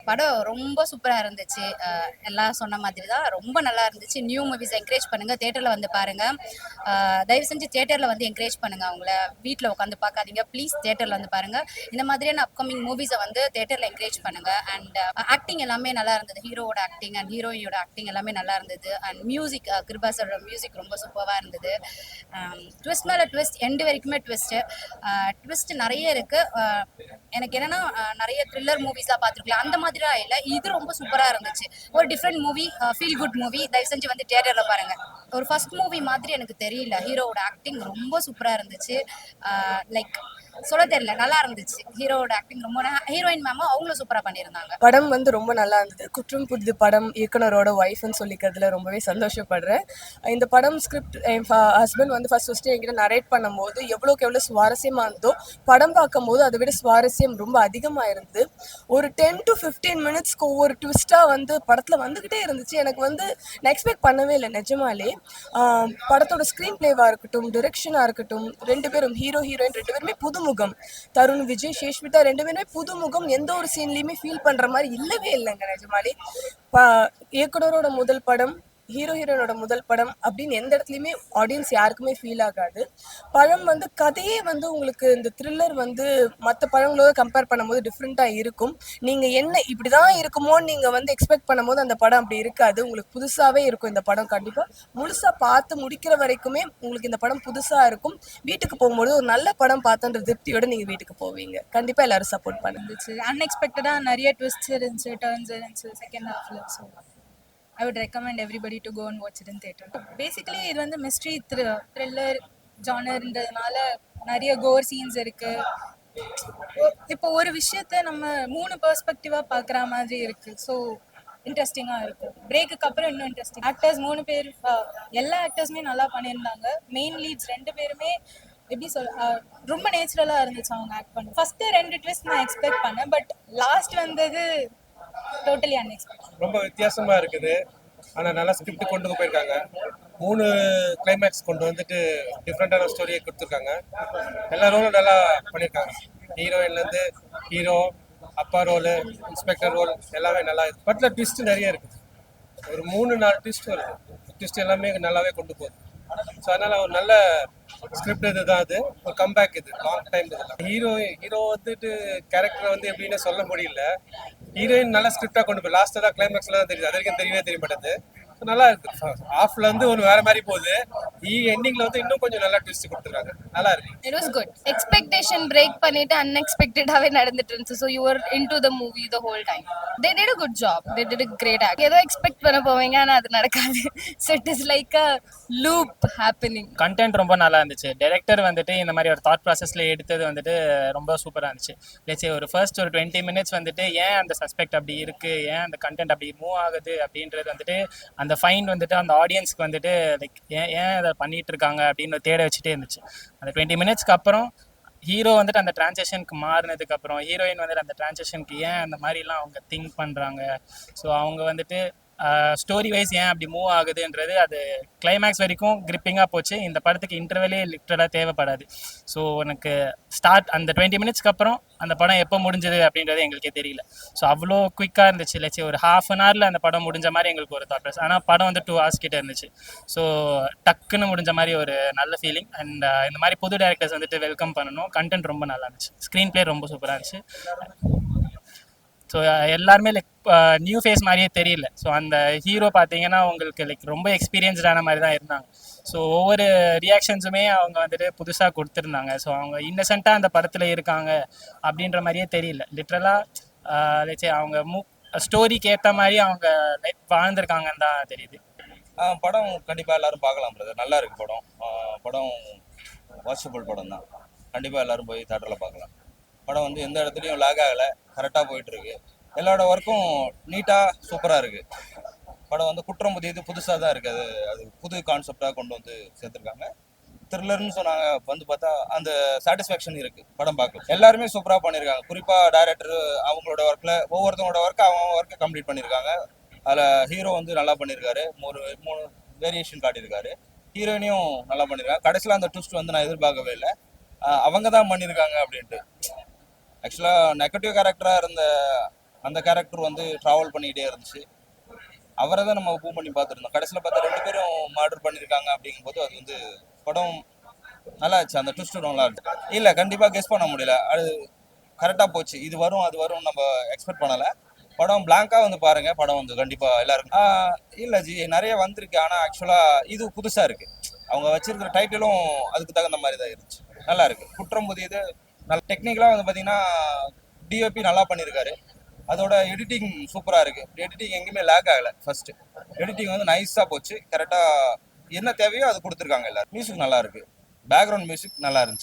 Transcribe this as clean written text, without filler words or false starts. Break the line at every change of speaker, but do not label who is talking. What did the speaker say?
படம் ரொம்ப சூப்பரா இருந்துச்சு. எல்லாம் சொன்ன மாதிரி தான் ரொம்ப நல்லா இருந்துச்சு. நியூ மூவிஸ் என்கரேஜ் பண்ணுங்க. தியேட்டர்ல வந்து பாருங்க. தயவு செஞ்சு தியேட்டர்ல வந்து என்கரேஜ் பண்ணுங்க. அவங்கள வீட்ல உட்காந்து பார்க்காதீங்க. ப்ளீஸ் தியேட்டர்ல வந்து பாருங்க. இந்த மாதிரியான அப்கமிங் மூவிஸை வந்து தியேட்டர்ல என்கரேஜ் பண்ணுங்க. அண்ட் ஆக்டிங் எல்லாமே நல்லா இருந்தது. ஹீரோவோட ஆக்டிங் அண்ட் ஹீரோயினோட ஆக்டிங் எல்லாமே நல்லா இருந்தது. அண்ட் மியூசிக் கிருபா சாரோட மியூசிக் ரொம்ப சூப்பராக இருந்தது. ட்விஸ்ட் மேலே ட்விஸ்ட் எண்டு வரைக்குமே ட்விஸ்ட் நிறைய இருக்கு. எனக்கு என்னன்னா நிறைய த்ரில்லர் மூவிஸ்லாம் பார்த்துருக்கலாம், அந்த மாதிரிலாம் இல்லை. இது ரொம்ப சூப்பராக இருந்துச்சு. ஒரு different movie, feel good movie. தயவு செஞ்சு வந்து தியேட்டர்ல பாருங்க. ஒரு ஃபர்ஸ்ட் மூவி மாதிரி எனக்கு தெரியல. ஹீரோவோட ஆக்டிங் ரொம்ப சூப்பராக இருந்துச்சு. லைக் சொல்ல தெரியல, நல்லா இருந்துச்சு. ஹீரோவோட ஆக்டிங் ரொம்ப, ஹீரோயின் மேமும் அவங்களும் சூப்பராக பண்ணியிருந்தாங்க.
படம் வந்து ரொம்ப நல்லா இருந்தது. குற்றம் புதிது படம் இயக்குனரோட ஒய்ஃப்னு சொல்லிக்கிறதுல ரொம்பவே சந்தோஷப்படுறேன். இந்த படம் ஸ்கிரிப்ட் என் ஹஸ்பண்ட் வந்து ஃபர்ஸ்ட் என்கிட்ட நரேட் பண்ணும்போது எவ்வளோக்கு எவ்வளோ சுவாரஸ்யமாக இருந்ததோ படம் பார்க்கும்போது அதை விட சுவாரஸ்யம் ரொம்ப அதிகமாக இருந்தது. ஒரு 10 to 15 மினிட்ஸ்க்கு ஒவ்வொரு ட்விஸ்ட்டாக வந்து படத்தில் வந்துக்கிட்டே இருந்துச்சு. எனக்கு வந்து நான் எக்ஸ்பெக்ட் பண்ணவே இல்லை நிஜமாலே. படத்தோட ஸ்க்ரீன் பிளேவாக இருக்கட்டும், டிரெக்ஷனாக இருக்கட்டும், ரெண்டு பேரும் ஹீரோ ஹீரோயின் ரெண்டு பேருமே புதுமுகம். தருண் விஜய் சேஷ்மிதா ரெண்டு பேருமே புதுமுகம். எந்த ஒரு சீன்லையுமே ஃபீல் பண்ணுற மாதிரி இல்லவே இல்லைங்க நிஜமாலே. இயக்குனரோட முதல் படம், ஹீரோ ஹீரோனோட முதல் படம் அப்படின்னு எந்த இடத்துலையுமே ஆடியன்ஸ் யாருக்குமே ஃபீல் ஆகாது. படம் வந்து கதையே வந்து உங்களுக்கு இந்த த்ரில்லர் வந்து மற்ற படங்களோட கம்பேர் பண்ணும்போது டிஃப்ரெண்ட்டாக இருக்கும். நீங்கள் என்ன இப்படி தான் இருக்குமோன்னு நீங்கள் வந்து எக்ஸ்பெக்ட் பண்ணும்போது அந்த படம் அப்படி இருக்காது. உங்களுக்கு புதுசாகவே இருக்கும் இந்த படம். கண்டிப்பாக முழுசாக பார்த்து முடிக்கிற வரைக்குமே உங்களுக்கு இந்த படம் புதுசாக இருக்கும். வீட்டுக்கு போகும்போது ஒரு நல்ல படம் பார்த்துன்ற திருப்தியோடு நீங்கள் வீட்டுக்கு போவீங்க. கண்டிப்பாக எல்லாரும் சப்போர்ட்
பண்ணுச்சு. அன்எக்ஸ்பெக்டடாக நிறைய ட்விஸ்ட் இருந்துச்சு, டர்ன்ஸ் இருந்துச்சு செகண்ட் ஹாஃப்ல. So I would recommend everybody to go and watch it in theatre. Basically இது வந்து மிஸ்ட்ரி த்ரில்லர் ஜானர்ன்றதுனால நிறைய கோர் சீன்ஸ் இருக்கு. இப்போ ஒரு விஷயத்த நம்ம 3 பெர்ஸ்பெக்டிவா பார்க்குற மாதிரி இருக்கு. ஸோ இன்ட்ரெஸ்டிங்காக இருக்கும். பிரேக்குக்கு அப்புறம் இன்னும் இன்ட்ரெஸ்டிங். ஆக்டர்ஸ் 3 பேர், எல்லா ஆக்டர்ஸுமே நல்லா பண்ணியிருந்தாங்க. மெயின் லீட்ஸ் 2 பேருமே எப்படி ரொம்ப நேச்சுரலாக இருந்துச்சு அவங்க ஆக்ட் பண்ண. ஃபர்ஸ்ட்டு 2 ட்விஸ்ட் நான் எக்ஸ்பெக்ட் பண்ணேன், பட் லாஸ்ட் வந்தது டோட்டலி அன்எக்ஸ்பெக்டட்.
ரொம்ப வித்தியாசமா இருக்குது. ஆனால் நல்லா ஸ்கிரிப்ட் கொண்டு போயிருக்காங்க. 3 கிளைமேக்ஸ் கொண்டு வந்துட்டு டிஃப்ரெண்டான ஸ்டோரியை கொடுத்துருக்காங்க. எல்லா ரோலும் நல்லா பண்ணியிருக்காங்க. ஹீரோயின்லேருந்து ஹீரோ, அப்பா ரோலு, இன்ஸ்பெக்டர் ரோல் எல்லாமே நல்லா இருக்கு. பட்டில் ட்விஸ்ட் நிறைய இருக்குது. ஒரு 3-4 ட்விஸ்ட் வருது. ட்விஸ்ட் எல்லாமே நல்லாவே கொண்டு போகுது. ஸோ அதனால் ஒரு நல்ல ஸ்கிரிப்ட் இதுதான். அது ஒரு கம்பேக். இது லாங் டைம் இதெல்லாம். ஹீரோ வந்துட்டு கேரக்டரை வந்து எப்படின்னு சொல்ல முடியல. ஹீரோயின் நல்ல ஸ்கிரிப்டாக கொண்டு போய் லாஸ்ட்டாக தான் கிளைமேக்ஸ்ல தான் தெரியுது. அது வரைக்கும் தெரிய மாட்டேது. நல்லா இருக்கு. ஆஃப்ல வந்து ஒரு வேற மாதிரி போகுது. எண்டிங்ல வந்து இன்னும் கொஞ்சம் நல்லா ட்விஸ்ட் கொடுத்துருக்காங்க. நல்லா இருக்கு.
It was good. Expectation break பண்ணிட்டு unexpected-ஆவே நடந்துட்டு இருந்துச்சு. So you were into the movie the whole time. They did a good job. They did a great act. ஏதோ எக்ஸ்பெக்ட் பண்ண போவீங்க, ஆனா அது நடக்காது. So it is like a loop happening.
Content ரொம்ப நல்லா இருந்துச்சு. டைரக்டர் வந்துட்டு இந்த மாதிரி ஒரு தாட் ப்ராசஸ்ல எடுத்தது வந்துட்டு ரொம்ப சூப்பராக இருந்துச்சு. லேச்சே ஒரு ஃபர்ஸ்ட் ஒரு 20 மினிட்ஸ் வந்துட்டு ஏன் அந்த சஸ்பெக்ட் அப்படி இருக்கு, ஏன் அந்த கண்டென்ட் அப்படி மூவ் ஆகுது அப்படின்றது வந்துட்டு அந்த ஃபைண்ட் வந்துட்டு அந்த ஆடியன்ஸ்க்கு வந்துட்டு லைக் ஏன் அதை பண்ணிட்டு இருக்காங்க அப்படின்னு தேட வச்சுட்டே இருந்துச்சு. அந்த 20 மினிட்ஸ்க்கு அப்புறம் ஹீரோ வந்துட்டு அந்த டிரான்சேஷனுக்கு மாறினதுக்கு அப்புறம் ஹீரோயின் வந்துட்டு அந்த டிரான்சேஷனுக்கு ஏன் அந்த மாதிரிலாம் அவங்க திங்க் பண்ணுறாங்க, ஸோ அவங்க வந்துட்டு ஸ்டோரி வைஸ் ஏன் அப்படி மூவ் ஆகுதுன்றது அது கிளைமேக்ஸ் வரைக்கும் கிரிப்பிங்காக போச்சு. இந்த படத்துக்கு இன்டர்வெலே லிட்டரலாக தேவைப்படாது. ஸோ எனக்கு ஸ்டார்ட் அந்த 20 மினிட்ஸ்க்கு அப்புறம் அந்த படம் எப்போ முடிஞ்சது அப்படின்றது எங்களுக்கே தெரியல. ஸோ அவ்வளோ குயிக்காக இருந்துச்சு. இல்லைச்சு ஒரு ½ அன் ஹவரில் அந்த படம் முடிஞ்ச மாதிரி எங்களுக்கு ஒரு தாட் ப்ராசஸ். ஆனால் படம் வந்து 2 hours கிட்டே இருந்துச்சு. ஸோ டக்குன்னு முடிஞ்ச மாதிரி ஒரு நல்ல ஃபீலிங். அண்ட் இந்த மாதிரி புது டேரக்டர்ஸ் வந்துட்டு வெல்கம் பண்ணணும். கண்டென்ட் ரொம்ப நல்லா இருந்துச்சு. ஸ்க்ரீன் பிளே ரொம்ப சூப்பராக இருந்துச்சு. ஸோ எல்லாருமே லைக் நியூ ஃபேஸ் மாதிரியே தெரியல. ஸோ அந்த ஹீரோ பார்த்தீங்கன்னா உங்களுக்கு லைக் ரொம்ப எக்ஸ்பீரியன்ஸ்டான மாதிரி தான் இருந்தாங்க. ஸோ ஒவ்வொரு ரியாக்ஷன்ஸுமே அவங்க வந்துட்டு புதுசாக கொடுத்துருந்தாங்க. ஸோ அவங்க இன்னசென்ட்டாக அந்த படத்தில் இருக்காங்க அப்படின்ற மாதிரியே தெரியல. லிட்ரலாக லைச்சே அவங்க ஸ்டோரிக்கு ஏற்ற மாதிரி அவங்க லைக் வாழ்ந்துருக்காங்கன்னு தான் தெரியுது.
படம் கண்டிப்பாக எல்லாரும் பார்க்கலாம் பிரதர். நல்லா இருக்கு படம். படம் வாட்சபிள் படம் தான். கண்டிப்பாக எல்லாரும் போய் தேட்டரில் பார்க்கலாம். படம் வந்து எந்த இடத்துலையும் லாக் ஆகலை, கரெக்டாக போயிட்டுருக்கு. எல்லாரோட ஒர்க்கும் நீட்டாக சூப்பராக இருக்குது. படம் வந்து குற்றம் புதுசாக தான் இருக்குது. அது புது கான்செப்டாக கொண்டு வந்து சேர்த்துருக்காங்க. த்ரில்லர்னு சொன்னாங்க, வந்து பார்த்தா அந்த சாட்டிஸ்ஃபேக்ஷன் இருக்குது படம் பார்க்க. எல்லாருமே சூப்பராக பண்ணியிருக்காங்க. குறிப்பாக டைரக்டர் அவங்களோட ஒர்க்கில் ஒவ்வொருத்தவங்களோட அவங்க ஒர்க்கை கம்ப்ளீட் பண்ணியிருக்காங்க. அதில் ஹீரோ வந்து நல்லா பண்ணியிருக்காரு. மூணு வேரியேஷன் காட்டியிருக்காரு. ஹீரோயினையும் நல்லா பண்ணியிருக்காங்க. கடைசியில் அந்த ட்விஸ்ட் வந்து நான் எதிர்பார்க்கவே இல்லை. அவங்க தான் பண்ணியிருக்காங்க அப்படின்ட்டு. ஆக்சுவலாக நெகட்டிவ் கேரக்டராக இருந்த அந்த கேரக்டர் வந்து ட்ராவல் பண்ணிக்கிட்டே இருந்துச்சு. அவரை தான் நம்ம மூவ் பண்ணி பார்த்துருந்தோம். கடைசியில் பார்த்தா 2 பேரும் மர்டர் பண்ணியிருக்காங்க அப்படிங்கும்போது அது வந்து படம் நல்லா இருந்துச்சு. அந்த ட்விஸ்ட் நல்லா இருக்கு. இல்லை கண்டிப்பாக கெஸ் பண்ண முடியல. அது கரெக்டாக போச்சு. இது வரும் அது வரும் நம்ம எக்ஸ்பெக்ட் பண்ணலை. படம் பிளாங்காக வந்து பாருங்க. படம் வந்து கண்டிப்பாக எல்லாருக்கும் இல்லை ஜி நிறைய வந்திருக்கு. ஆனால் ஆக்சுவலாக இது புதுசாக இருக்கு. அவங்க வச்சிருக்கிற டைட்டிலும் அதுக்கு தகுந்த மாதிரி தான் இருந்துச்சு. நல்லா இருக்கு. குற்றம் புதியது. நல்ல டெக்னிக்கலாக வந்து பார்த்தீங்கன்னா டிஓபி நல்லா பண்ணியிருக்காரு. அதோட எடிட்டிங் சூப்பராக இருக்கு. எடிட்டிங் எங்கேயுமே லேக் ஆகலை. ஃபர்ஸ்ட் எடிட்டிங் வந்து நைஸாக போச்சு. கரெக்டாக என்ன தேவையோ அது கொடுத்துருக்காங்க. எல்லாரும் மியூசிக் நல்லா இருக்கு. பேக்ரவுண்ட் மியூசிக் நல்லா இருந்துச்சு.